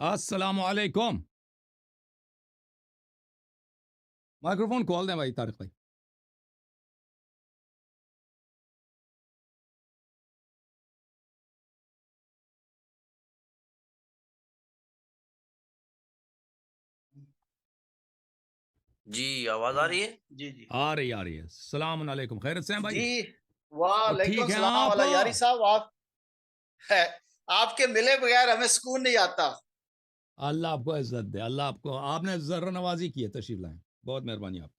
अस्सलाम वालेकुम। माइक्रोफोन खोल दें भाई तारिक भाई। जी आवाज आ रही है। जी जी आ रही है। सलाम अलैकुम, खैरियत से हैं भाई? जी। और वालेकुम ठीक हैं सलाम आप? वाला यारी साहब, आप है आपके मिले बगैर हमें सुकून नहीं आता। अल्लाह आपको इज्जत दे, अल्लाह आपको, आपने जर्र नवाजी की है, तशरीफ लाएं, बहुत मेहरबानी आप।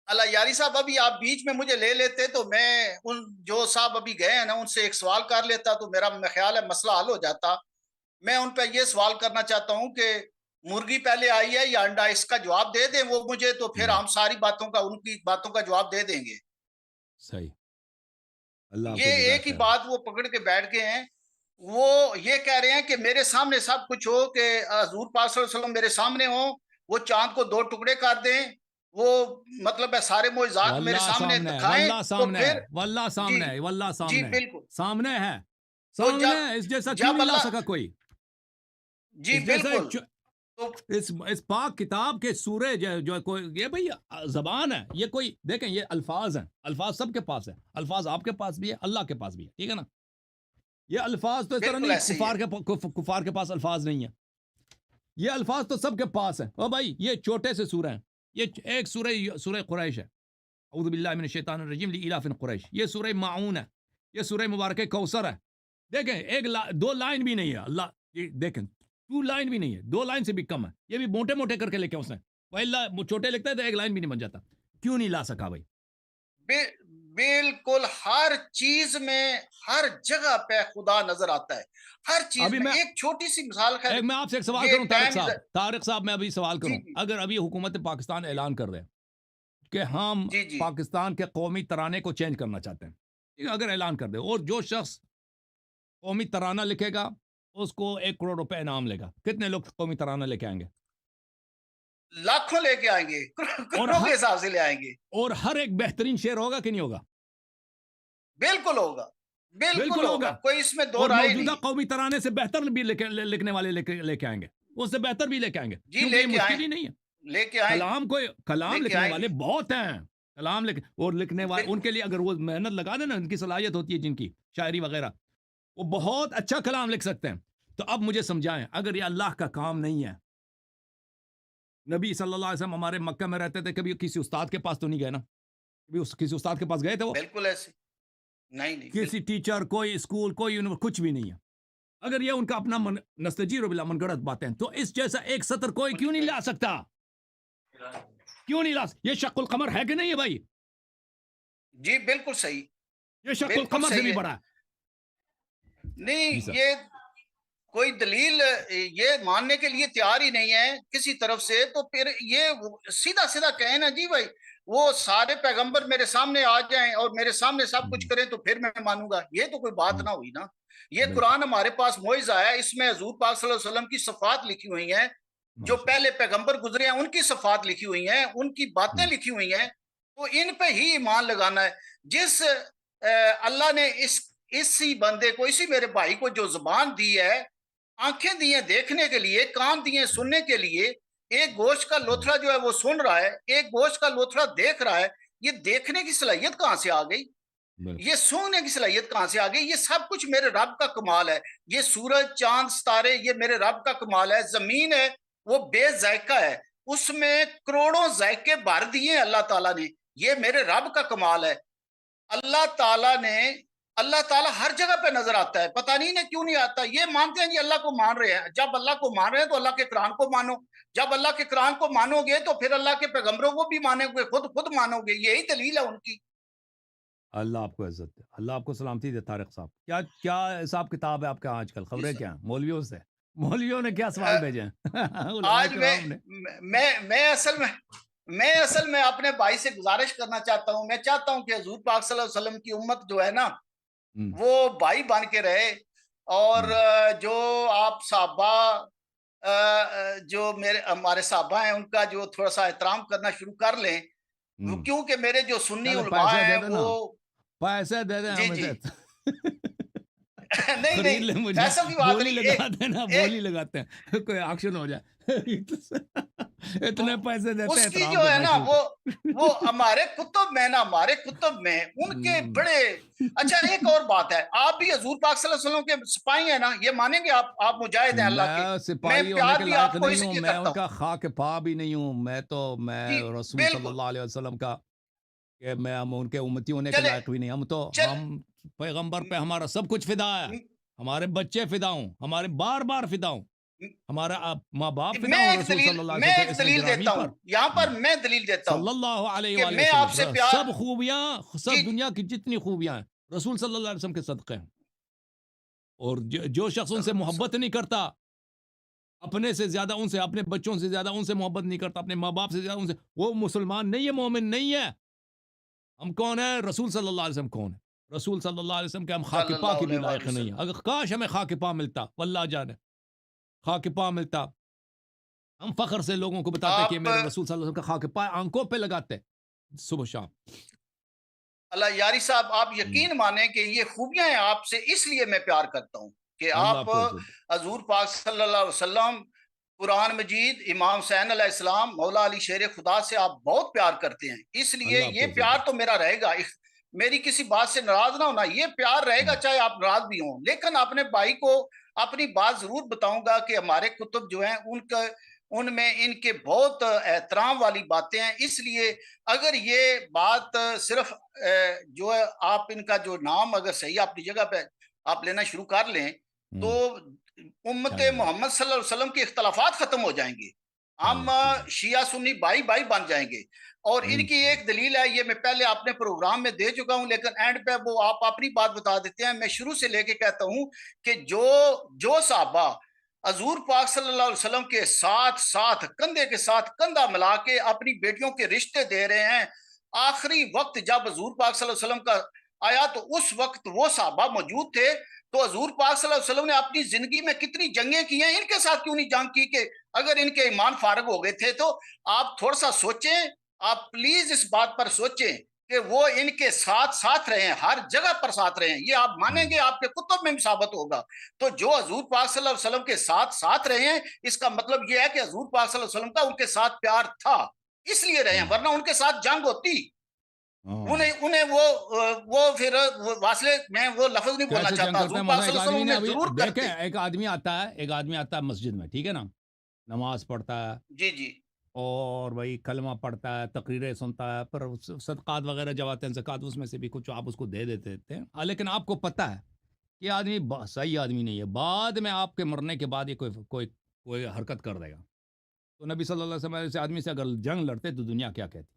अल्लाह यारी साहब, अभी आप बीच में मुझे ले लेते तो मैं उन जो साहब अभी गए हैं ना उनसे एक सवाल कर लेता तो मेरा ख्याल है मसला हल हो जाता। मैं उन पर यह सवाल करना चाहता हूं कि मुर्गी पहले आई है या अंडा, इसका जवाब दे दें वो मुझे, तो फिर हम सारी बातों का, उनकी बातों का जवाब दे देंगे। सही, अल्लाह ये आपको जज़ाए एक ही खैर। बात वो पकड़ के बैठ गए हैं। वो ये कह रहे हैं कि मेरे सामने सब कुछ हो, कि हजूर पाक सल्लल्लाहु अलैहि वसल्लम मेरे सामने हो, वो चांद को दो टुकड़े कर दें, वो मतलब है सारे मोइज़ात मेरे वल्लाह सामने सामने है, दिखाएं, वल्लाह तो सामने है, फिर वल्लाह जी सामने है, वल्लाह जी सामने है, बिल्कुल। सामने है, तो सामने जब है। इस जैसा क्यों जब नहीं ला अल्लाह, सका कोई? जी इस जैसा बिल्कुल। तो इस पाक किताब के सूरे जो कोई, ये भाई जबान है, ये कोई देखें, ये अल्फाज हैं, अल्फाज सबके पास है, अल्फाज आपके पास भी है, अल्लाह के पास भी है, ठीक है ना? ये अल्फाज तो इस तरह बिल्कुल नहीं, ऐसे ही है। कुफार के पास अल्फाज नहीं है। ये अल्फाज तो सबके पास है। ओ भाई, ये छोटे से सूरह हैं। ये एक सूरह, सूरह कुरैश है, औज़ु बिल्लाहि मिनश शैतानिर रजीम, लिइलाफिन कुरैश। ये सूरह माऊन है, ये सूरह मुबारक कौसर है। देखें, दो लाइन भी नहीं है, अल्लाह ये देखें, टू लाइन भी नहीं है, दो लाइन से भी कम है। ये भी मोटे मोटे करके लेके उसने, वही छोटे लिखता है तो एक लाइन भी नहीं बन जाता। क्यों नहीं ला सका भाई? बि, बिल्कुल हर चीज में, हर जगह पे खुदा नजर आता है, हर चीज अभी में। मैं एक छोटी सी मिसाल, खैर मैं आपसे एक सवाल ये करूं तारिक टाइम, साहब, मैं अभी सवाल जी करूं, जी अगर अभी हुकूमत पाकिस्तान ऐलान कर दे कि हम जी जी पाकिस्तान के कौमी तराने को चेंज करना चाहते हैं, ठीक है, अगर ऐलान कर दे, और जो शख्स कौमी तराना लिखेगा उसको 1 करोड़ रुपए इनाम लेगा, कितने लोग कौमी तराना लेके आएंगे? लाखों लेके आएंगे, और करोड़ों के हिसाब से ले आएंगे। हर एक बेहतरीन शेर होगा कि नहीं होगा? बिल्कुल होगा, बिल्कुल बिल्कुल होगा, होगा। कोई इसमें दो और राय मौजूदा नहीं। कौमी तराने से बेहतर भी लिखने वाले लेके आएंगे, उससे बेहतर भी लेके आएंगे, जी क्योंकि ये लेके आए, मुश्किल ही नहीं है। लेके आए, कलाम लेके लिखने वाले आएंगे। बहुत हैं, कलाम लिख और लिखने वाले, बिल्कुल। उनके लिए अगर वो मेहनत लगा देना, उनकी सलाहियत होती है जिनकी, शायरी वगैरह, वो बहुत अच्छा कलाम लिख सकते हैं। तो अब मुझे समझाएं, अगर ये अल्लाह का काम नहीं है, नबी सल्लल्लाहु अलैहि वसल्लम हमारे मक्का में रहते थे, कभी किसी उस्ताद के पास तो नहीं गए ना? कभी किसी उस्ताद के पास गए थे वो? बिल्कुल ऐसे, नहीं नहीं किसी बिल्कुल। टीचर, कोई स्कूल, कोई यूनिवर्सिटी, कुछ भी नहीं है। अगर ये उनका अपना नस्तजीर बिला मनगढ़ंत बातें हैं, तो इस जैसा एक सत्र कोई क्यों नहीं ला सकता? क्यों नहीं ला? ये शक्कुल कमर है कि नहीं है भाई? जी बिल्कुल सही, ये शक्कुल बिल्कुल कमर से सही भी है। बड़ा है। नहीं, जी सर। ये कोई दलील ये मानने के लिए तैयार ही नहीं है किसी तरफ से, तो फिर ये सीधा सीधा कहे ना जी भाई, वो सारे पैगंबर मेरे सामने आ जाएं और मेरे सामने सब कुछ करें तो फिर मैं मानूंगा, ये तो कोई बात ना हुई ना। ये बिल्कुल, कुरान हमारे पास मोइज़ा है, इसमें हजूर पाक सल्लल्लाहु अलैहि वसल्लम की सफात लिखी हुई हैं, जो माशाल्लाह। पहले पैगंबर गुजरे हैं उनकी सफात लिखी हुई हैं, उनकी बातें लिखी हुई हैं, तो इन पे ही ईमान लगाना है। जिस अल्लाह ने इसी बंदे को, इसी मेरे भाई को जो जुबान दी है, आंखें दी हैं देखने के लिए, कान दिए सुनने के लिए, एक गोश्त का लोथड़ा जो है वो सुन रहा है, एक गोश्त का लोथड़ा देख रहा है, ये देखने की सलाहियत कहां से आ गई? बिल्कुल, ये सूंघने की सलाहियत कहां से आ गई? ये सब कुछ मेरे रब का कमाल है। ये सूरज चांद सितारे ये मेरे रब का कमाल है। जमीन है वो बेजायका है, उसमें करोड़ों जायके भर दिए अल्लाह ताला ने, ये मेरे रब का कमाल है। अल्लाह ताला ने, अल्लाह ताला हर जगह पे नजर आता है, पता नहीं ना क्यों नहीं आता। ये मानते हैं जी अल्लाह को मान रहे हैं, जब अल्लाह को मान रहे हैं तो अल्लाह के कुरान को मानो, जब अल्लाह के कुरान को मानोगे तो फिर अल्लाह के पैगंबरों को भी मानोगे, खुद खुद मानोगे, यही दलील है उनकी। अल्लाह आपको इज्जत दे, अल्लाह आपको सलामती दे। तारिक साहब, क्या क्या हिसाब किताब है आपका आजकल? जी खबरें सर। क्या हैं मौलवियों से? मौलवियों ने क्या सवाल भेजे हैं? उलमाए आज किराम ने। मैं असल में अपने भाई से गुजारिश करना चाहता हूँ, मैं चाहता हूँ कि हजूर पाक सल्लल्लाहु अलैहि वसल्लम की उम्मत जो है ना, हम्म, वो भाई बन के रहे, और हम्म, जो आप साहबा, जो मेरे हमारे साहबा हैं उनका जो थोड़ा सा एहतराम करना शुरू कर लें, हम्म। क्योंकि मेरे जो सुन्नी चले उलमा पैसे दे हैं देना, वो, पैसे दे दें जी हमें जी, से। नहीं खरीद नहीं ले मुझे, पैसों की बात बोली नहीं लगाते हैं ना, एक बोली लगाते हैं, कोई ऑक्शन हो जाए। इतने पैसे देते हैं उसकी एहतराम जो के है ना महसूस। वो हमारे कुतुब में ना, हमारे कुतुब में उनके बड़े। अच्छा एक और बात है, आप भी हजूर पाक सल्लल्लाहु अलैहि वसल्लम के सिपाही हैं ना, ये मानेंगे आप मुजाहिद हैं अल्लाह के। मैं मैं सिपाही होने प्यार के भी लायक आपको नहीं हूँ, इसलिए मैं करता हूँ उनका खाक पा भी नहीं हूँ, मैं जी रसूल बिल्कुल। सल्लल्लाहु अलैहि वसल्लम का, कि मैं हम उनके उम्मती होने के चले लायक भी नहीं। चल हम पैगंबर पे हमारा सब कुछ फिदा है, म- हमारे बच्चे फिदा हूँ, हमारे बार बार फिदा हूँ, म- हमारा माँ बाप फिदा हूँ रसूल सल्लल्लाहु अलैहि मैं वसल्लम एक के इसमें दलील गिरामी देता पर। हूँ, यहाँ पर मैं दलील देता हूँ सल्लल्लाहु अलैहि कि मैं आपसे वसल्लम प्यार सब खूबियाँ, सब जी दुनिया की जितनी खूबियाँ हैं रसूल सल्लल्लाहु अलैहि वसल्लम के सदक़े हैं। और जो शख्स उनसे मोहब्बत नहीं करता, अपने से ज्यादा उनसे, अपने बच्चों से ज्यादा उनसे मोहब्बत नहीं करता, अपने माँ बाप से ज्यादा उनसे, वो मुसलमान नहीं है, मोमिन नहीं है। हम कौन है? रसूल सल्लल्लाहु अलैहि वसल्लम कौन है? रसूल सल्लल्लाहु अलैहि वसल्लम के हम खाकिपा सल्लल्लाहु की भी अलैहि लायक नहीं है। वसल्लम। अगर काश हमें खाकिपा मिलता, वल्लाह जाने खाकिपा मिलता, हम फख्र से लोगों को बताते कि आप मेरे रसूल सल्लल्लाहु अलैहि वसल्लम का खाकिपा आंखों पे लगाते सुबह शाम। अल्लाह यारी साहब, आप हम्म, यकीन माने कि ये खूबियां हैं आपसे, इसलिए मैं प्यार करता हूँ कि अल्लाह आप हाफिज़ जी। हजूर पाक सल्लल्लाहु अलैहि वसल्लम, कुरान मजीद, इमाम हुसैन अलैहिस्सलाम, मौला अली शेर खुदा से आप बहुत प्यार करते हैं, इसलिए अल्लाह ये हाफिज़ जी। प्यार तो मेरा रहेगा। मेरी किसी बात से नाराज ना होना, ये प्यार रहेगा हम्म, चाहे आप नाराज भी हों। लेकिन अपने भाई को अपनी बात जरूर बताऊंगा कि हमारे कुतुब जो हैं उनका, उनमें इनके बहुत एहतराम वाली बातें हैं। इसलिए अगर ये बात सिर्फ जो है, आप इनका जो नाम अगर सही अपनी जगह पे आप लेना शुरू कर लें तो हम्म, उम्मत क्या नहीं, मोहम्मद सल्लल्लाहु अलैहि वसल्लम के इख्तलाफात खत्म हो जाएंगे, क्या हम नहीं, शिया सुन्नी भाई भाई बन जाएंगे। और इनकी इंशाल्लाह। एक दलील है, ये मैं पहले अपने प्रोग्राम में दे चुका हूं, लेकिन एंड पे वो आप अपनी बात बता देते हैं। मैं शुरू से लेके कहता हूं कि जो साहबा हजूर पाक सल्लल्लाहु अलैहि वसल्लम के साथ साथ कंधे के साथ कंधा मिला के अपनी बेटियों के रिश्ते दे रहे हैं, आखिरी वक्त जब हजूर पाक सल्लल्लाहु अलैहि वसल्लम का आया तो उस वक्त वो साहबा मौजूद थे। तो हजूर पाक सल्लल्लाहु अलैहि वसल्लम ने अपनी जिंदगी में कितनी जंगें की हैं, इनके साथ क्यों नहीं जंग की? कि अगर इनके ईमान फारग हो गए थे तो आप थोड़ा सा सोचें, आप प्लीज इस बात पर सोचें कि वो इनके साथ साथ रहे हैं, हर जगह पर साथ रहे हैं। ये आप मानेंगे, आपके कुतुब में भी साबित होगा। तो जो हजूर पाक सल्लल्लाहु अलैहि वसल्लम के साथ साथ रहे हैं, इसका मतलब ये है कि हजूर पाक सल्लल्लाहु अलैहि वसल्लम का उनके साथ प्यार था, इसलिए रहे हैं, वरना उनके साथ जंग होती। हाँ, उन्हें उन्हें वो फिर वास्ले, मैं वो लफ्ज नहीं बोलना कैसे जंग चाहता, करते हजूर हैं? पाक मतलब एक सल्लल्लाहु आदमी अलैहि ने वसल्लम अभी उन्हें जरूर देखे, करते। एक आदमी आता है मस्जिद में, ठीक है ना, नमाज पढ़ता है जी जी और भाई कलमा पढ़ता है, तकरीरें सुनता है, पर सदकात वगैरह जब आते हैं ज़कात, उसमें से भी कुछ आप उसको दे देते हैं। लेकिन आपको पता है कि आदमी सही आदमी नहीं है, बाद में आपके मरने के बाद ये कोई कोई कोई हरकत कर देगा। तो नबी सल्लल्लाहु अलैहि वसल्लम से आदमी से अगर जंग लड़ते तो दुनिया क्या कहती?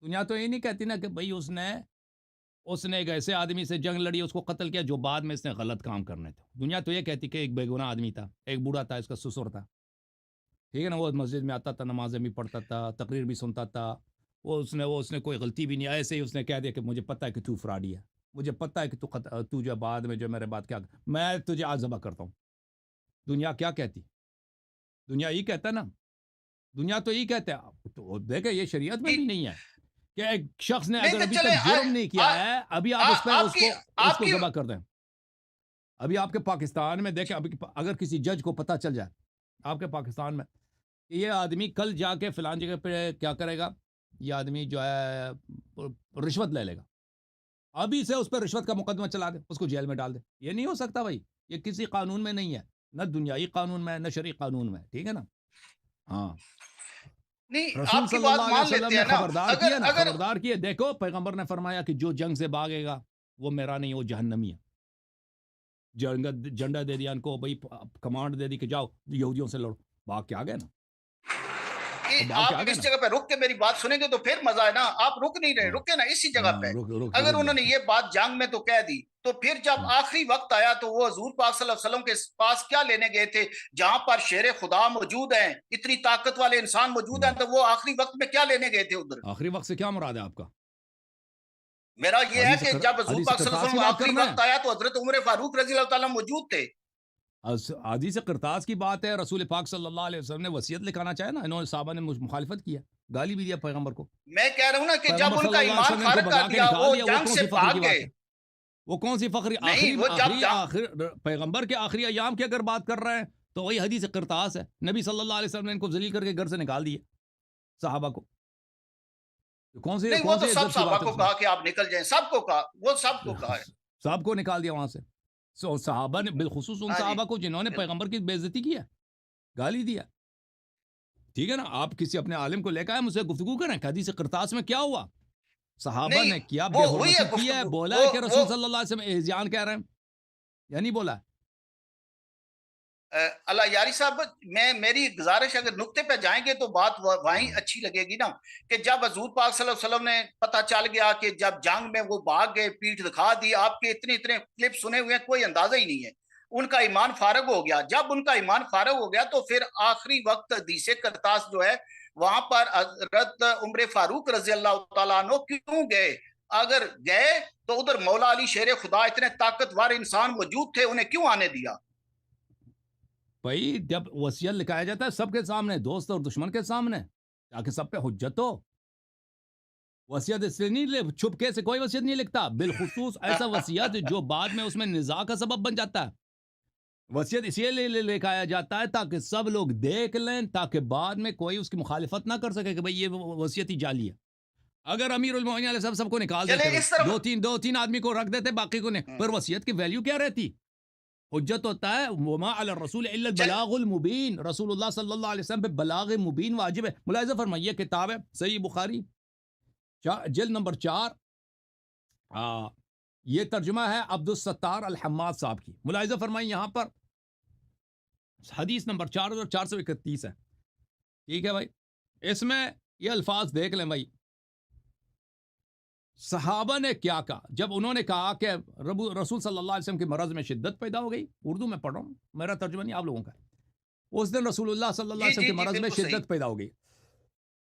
दुनिया तो ये नहीं कहती ना कि भाई उसने उसने एक ऐसे आदमी से जंग लड़ी, उसको कत्ल किया जो बाद में इसने गलत काम करने थे। दुनिया तो ये कहती कि एक बेगुनाह आदमी था, एक बूढ़ा था, इसका ससुर था, ठीक है ना, वो मस्जिद में आता था, नमाज़ें भी पढ़ता था, तकरीर भी सुनता था, वो उसने कोई गलती भी नहीं, ऐसे ही उसने कह दिया कि मुझे पता है कि तू फ्रॉडी है, मुझे पता है कि तू जो बाद में जो मेरे बाद क्या, मैं तुझे आज ज़ब्ह करता हूँ। दुनिया क्या कहती? दुनिया यही कहता है ना, दुनिया तो यही कहता है। तो देखे ये शरीयत में जी। भी नहीं है कि एक शख्स ने नहीं अगर तो अभी चले तक जुर्म नहीं किया है, अभी आप उस पर आपकी उसको आपकी ज़ब्ह कर दें। अभी आपके पाकिस्तान में देखें, अभी अगर किसी जज को पता चल जाए आपके पाकिस्तान में कि ये आदमी कल जाके फलान जगह पे क्या करेगा, ये आदमी जो है रिश्वत ले लेगा, अभी से उस पर रिश्वत का मुकदमा चला दे, उसको जेल में डाल दे। ये नहीं हो सकता भाई, ये किसी कानून में नहीं है, न दुनियाई कानून में, न शरई कानून में, ठीक है ना। हाँ, नहीं, रसूल आपकी बात सल्लल्लाहु अलैहि मान वसल्लम लेते ने हैं ना। खबरदार अगर किया ना, अगर खबरदार किए। देखो पैगंबर ने फरमाया कि जो जंग से भागेगा वो मेरा नहीं, वो जहन्नमी है। झंडा दे दिया इनको भाई, कमांड दे दी कि जाओ यहूदियों से लड़ो, भाग के आ गए ना, वो भाग के आ आप गए इस ना। जगह पे रुक के मेरी बात सुनेंगे तो फिर मजा है ना। आप रुक नहीं रहे, हाँ, रुके ना इसी जगह पे। रुक रुक अगर रुक उन्होंने जाते ये बात जंग में तो कह दी, तो फिर जब हैं। आखिरी वक्त आया तो वो हजूर पाक सल्लल्लाहु अलैहि वसल्लम के पास क्या लेने गए थे? जहां पर शेर खुदा मौजूद हैं, इतनी ताकत वाले इंसान मौजूद हैं, तो वो आखिरी वक्त में क्या लेने गए थे उधर? आखिरी वक्त से क्या मुराद है आपका? मेरा ये है कि जब हजूर हदीस पाक सल्लल्लाहु करतास अलैहि की वसल्लम बात आखिरी करना है। वक्त आया तो हजरत उमर फारूक रजी अल्लाह ताला मौजूद थे। हदीस करतास की बात है, रसूल पाक सल्लल्लाहु अलैहि वसल्लम ने वसीयत लिखाना चाहे ना, इन्होंने साहबा ने मुखालिफत किया, गाली भी दिया पैगंबर को। मैं कह रहा हूं ना कि जब पैगंबर उनका सल्लल्लाहु अलैहि ईमान वसल्लम ने इनको खारिज भगा कर के दिया, निकाल वो दिया, वो जंग कौन से सी फख्र भाग की गए। बात है? وہ کون سی فخری نہیں، وہ جب آخری پیغمبر کے آخری ایام کی اگر بات کر رہے ہیں تو وہی حدیث قرطاس ہے، نبی صلی اللہ علیہ وسلم نے ان کو ذلیل کر کے گھر سے نکال دیے صحابہ کو. کون سی نہیں، وہ تو سب صحابہ کو کہا کہ آپ نکل جائیں، سب کو کہا، وہ سب کو کہا ہے. سب کو نکال دیا وہاں سے. صحابہ نے بالخصوص ان صحابہ کو جنہوں نے پیغمبر کی بے عزتی کیا، گالی دیا. ٹھیک ہے نا، آپ کسی اپنے عالم کو لے کے آئے، مجھ سے گفتگو کریں کہ حدیث قرطاس میں کیا ہوا. صحابہ نے کیا بے حرمتی کیا ہے، بولا ہے کہ رسول صلی اللہ علیہ وسلم احزیان کہہ رہے ہیں یا نہیں بولا؟ اللہ یاری صاحب، میری گزارش اگر نقطے پہ جائیں گے تو بات وہیں اچھی لگے گی نا، کہ جب حضور پاک صلی اللہ علیہ وسلم نے پتہ چل گیا کہ جب جنگ میں وہ بھاگ گئے، پیٹھ دکھا دی، آپ کے اتنے کلپ سنے ہوئے ہیں، کوئی اندازہ ہی نہیں ہے. ان کا ایمان فارغ ہو گیا. جب ان کا ایمان فارغ ہو گیا تو پھر آخری وقت حدیث قرطاس جو ہے وہاں پر حضرت عمر فاروق رضی اللہ تعالیٰ عنہ کیوں گئے؟ اگر گئے تو ادھر مولا علی شیر خدا اتنے طاقتور انسان موجود تھے، انہیں کیوں آنے دیا؟ بھائی جب وصیت لکھایا جاتا ہے سب کے سامنے، دوست اور دشمن کے سامنے، تاکہ سب پہ حجت ہو. وصیت اس لیے نہیں، چھپکے سے کوئی وصیت نہیں لکھتا، بالخصوص ایسا وصیت جو بعد میں اس میں نزاع کا سبب بن جاتا ہے. وصیت اسی لیے لکھایا جاتا ہے تاکہ سب لوگ دیکھ لیں، تاکہ بعد میں کوئی اس کی مخالفت نہ کر سکے کہ بھئی یہ وصیت ہی جعلی ہے. اگر امیر المومنین علیہ السلام سب کو نکال دیتے، دو تین آدمی کو رکھ دیتے، باقی کو نہیں، پھر وصیت کی ویلیو کیا رہتی؟ حجت ہوتا ہے وما علی الرسول الا البلاغ المبین. رسول اللہ صلی اللہ علیہ وسلم پہ بلاغ مبین واجب ہے. ملاحظہ فرمائیے، کتاب ہے صحیح بخاری جلد نمبر 4، یہ ترجمہ ہے عبد الستار الحماد صاحب کی. ملاحظہ فرمائیے یہاں پر حدیث نمبر 4431 ہے. ٹھیک ہے بھائی، اس میں یہ الفاظ دیکھ لیں بھائی. صحابہ نے کیا کہا جب انہوں نے کہا کہ رسول صلی اللہ علیہ وسلم کے مرض میں شدت پیدا ہو گئی. اردو میں پڑھ رہا ہوں، میرا ترجمہ نہیں آپ لوگوں کا. اس دن رسول اللہ صلی اللہ علیہ وسلم کے مرض میں شدت پیدا ہو گئی.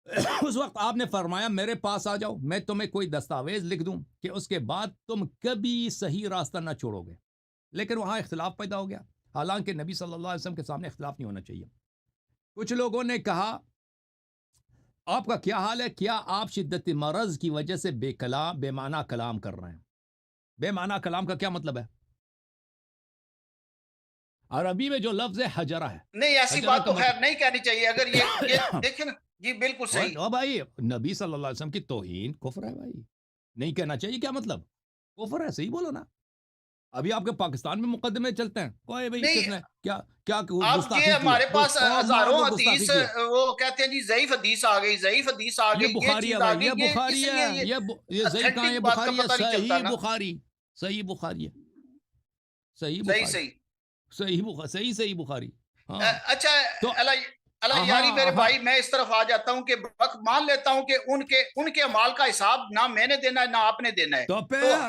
اس وقت آپ نے فرمایا میرے پاس آ جاؤ، میں تمہیں کوئی دستاویز لکھ دوں کہ اس کے بعد تم کبھی صحیح راستہ نہ چھوڑو گے. لیکن وہاں اختلاف پیدا ہو گیا، حالانکہ نبی صلی اللہ علیہ وسلم کے سامنے اختلاف نہیں ہونا چاہیے. کچھ لوگوں نے کہا آپ کا کیا حال ہے؟ کیا آپ شدت مرض کی وجہ سے بے معنی کلام کر رہے ہیں؟ بے معنی کلام کا کیا مطلب ہے؟ عربی میں جو لفظ ہے حجرہ ہے. نہیں، ایسی بات تو خیر نہیں کہنی چاہیے. اگر یہ دیکھیں نا جی، بالکل صحیح. بھائی نبی صلی اللہ علیہ وسلم کی توہین کفر ہے بھائی، نہیں کہنا چاہیے. کیا مطلب؟ کفر ہے، صحیح بولو نا. ابھی آپ کے پاکستان میں مقدمے چلتے ہیں، کوئی بھائی کس نے کیا آپ یہ ہمارے پاس ہزاروں حدیث وہ کہتے ہیں جی ضعیف حدیث آ گئی، ضعیف حدیث آ گئی، یہ بخاری ہے بھائی، یہ بخاری ہے، یہ ضعیف کہاں ہے؟ یہ بخاری ہے، صحیح بخاری، صحیح بخاری ہے، صحیح بخاری، صحیح بخاری. اچھا اللہ یاری میرے بھائی، میں اس طرف آ جاتا ہوں کہ مان لیتا ہوں کہ ان کے اعمال کا حساب نہ میں نے دینا ہے نہ آپ نے دینا ہے، تو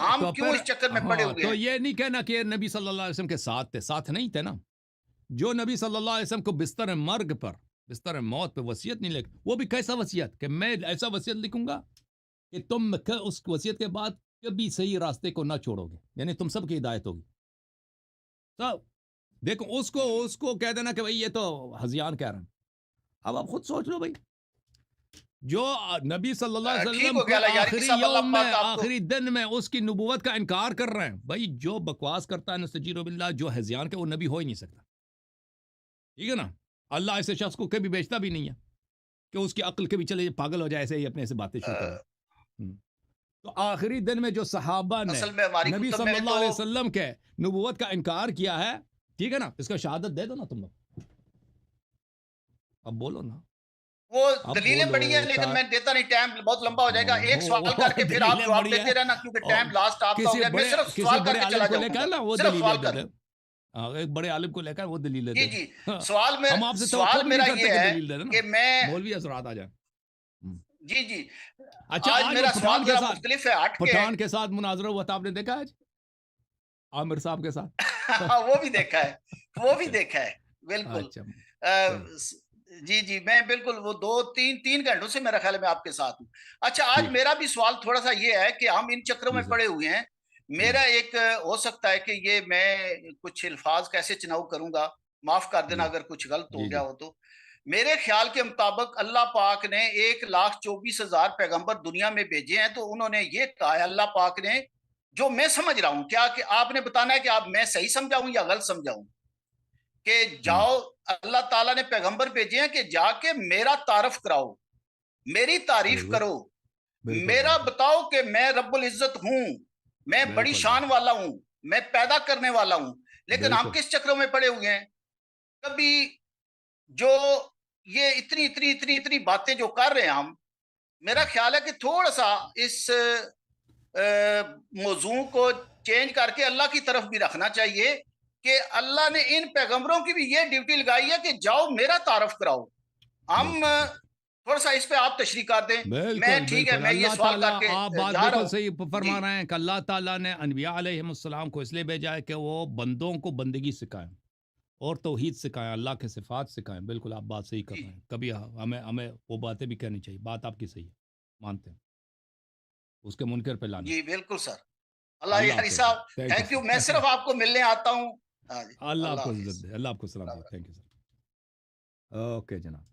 ہم کیوں اس چکر میں پڑے ہوئے ہیں؟ تو یہ نہیں کہنا کہ نبی صلی اللہ علیہ وسلم کے ساتھ تھے، ساتھ نہیں تھے نا. جو نبی صلی اللہ علیہ وسلم کو بستر مرگ پر، بستر موت پہ وصیت نہیں لکھ، وہ بھی کیسا وصیت کہ میں ایسا وصیت لکھوں گا کہ تم اس وصیت کے بعد کبھی صحیح راستے کو نہ چھوڑو گے، یعنی تم سب کی ہدایت ہوگی. تو دیکھو اس کو کہہ دینا کہ بھئی یہ تو ہذیان کہہ رہے ہیں. اب آپ خود سوچ لو بھائی، جو نبی صلی اللہ علیہ وسلم کو آخری یوم میں، آخری دن میں اس کی نبوت کا انکار کر رہے ہیں. بھائی جو بکواس کرتا ہے نستجیر باللہ، جو ہذیان کا، وہ نبی ہو ہی نہیں سکتا. ٹھیک ہے نا. اللہ ایسے شخص کو کبھی بیچتا بھی نہیں ہے کہ اس کی عقل کبھی چلے پاگل ہو جائے ایسے ہی اپنے سے باتیں شروع کریں. تو آخری دن میں جو صحابہ نے نبی صلی اللہ علیہ وسلم کے نبوت کا انکار کیا ہے، ٹھیک ہے نا، اس کا شہادت دے دو نا تم لوگ. اب بولو نا. وہ دلیلیں بڑی ہیں لیکن میں دیتا نہیں، ٹائم بہت لمبا ہو جائے گا. ایک سوال کر کے پھر آپ جواب دیتے رہنا کیونکہ ٹائم لاسٹ آپ کا ہو گیا. میں صرف سوال کر کے چلا جاؤں گا، صرف سوال کر. ایک بڑے عالم کو لے کر وہ دلیل دے. جی سوال میرا یہ ہے کہ میں مولوی حضرات آ جائیں. جی اچھا، آج میرا سوال ذرا مختلف ہے، ہٹ کے. پٹھان کے ساتھ مناظرہ ہوا تھا، آپ نے دیکھا آج عامر صاحب کے ساتھ؟ وہ بھی دیکھا ہے بالکل. جی میں بالکل وہ 2-3 گھنٹوں سے میرا خیال ہے میں آپ کے ساتھ ہوں. اچھا، آج میرا بھی سوال تھوڑا سا یہ ہے کہ ہم ان چکروں میں پڑے ہوئے ہیں. میرا ایک ہو سکتا ہے کہ یہ میں کچھ الفاظ کیسے چناؤ کروں گا، معاف کر دینا اگر کچھ غلط ہو گیا ہو تو. میرے خیال کے مطابق اللہ پاک نے 1,24,000 پیغمبر دنیا میں بھیجے ہیں، تو انہوں نے یہ کہا ہے اللہ پاک نے जो मैं समझ रहा हूं, क्या कि आपने बताना है कि आप मैं सही समझाऊं या गलत समझाऊं, कि जाओ अल्लाह ताला ने पैगंबर भेजे हैं कि जाके मेरा तारफ कराओ, मेरी तारीफ बिल्कुल, करो, बिल्कुल, मेरा बिल्कुल, बताओ कि मैं रब्बुल इज्जत हूं, मैं बड़ी बिल्कुल, शान वाला हूं, मैं पैदा करने वाला हूं। लेकिन हम बिल्कुल, किस चक्रों में पड़े हुए हैं? कभी जो ये इतनी इतनी इतनी इतनी बातें जो कर रहे हैं हम, मेरा ख्याल है कि थोड़ा सा इस मौजू को चेंज करके अल्लाह की तरफ भी रखना चाहिए, कि अल्लाह ने इन पैगंबरों की भी ये ड्यूटी लगाई है कि जाओ मेरा तारफ कराओ। हम बिल्कुल, बिल्कुल। थोड़ा सा इस पे आप तशरीह कर दें। मैं बिल्कुल, ठीक है, बिल्कुल। मैं ये अल्लाह सवाल ताला करके आप बात जा रहा बिल्कुल हूँ। सही जी फरमा रहे हैं कि अल्लाह ताला ने अनबिया अलैहिमुस्सलाम को इसलिए भेजा है कि वो बंदों को बंदगी सिखाएं और तौहीद सिखाएं, अल्लाह के सिफात सिखाएं। बिल्कुल आप बात सही कर जी रहे हैं। कभी हमें हमें वो बातें भी कहनी चाहिए। बात आपकी सही है, मानते हैं। उसके मुनकर पे लाना जी चाहिए। बिल्कुल सर। अल्लाह अल्लाह यारी आपको साहब, थैंक थैंक यू। यू। मैं सिर्फ आपको मिलने आता हूँ। हाँ जी, अल्लाह अल्लाह आपको इज्जत हाफिज। दे, अल्लाह आपको सलामत। Thank you sir. ओके जनाब।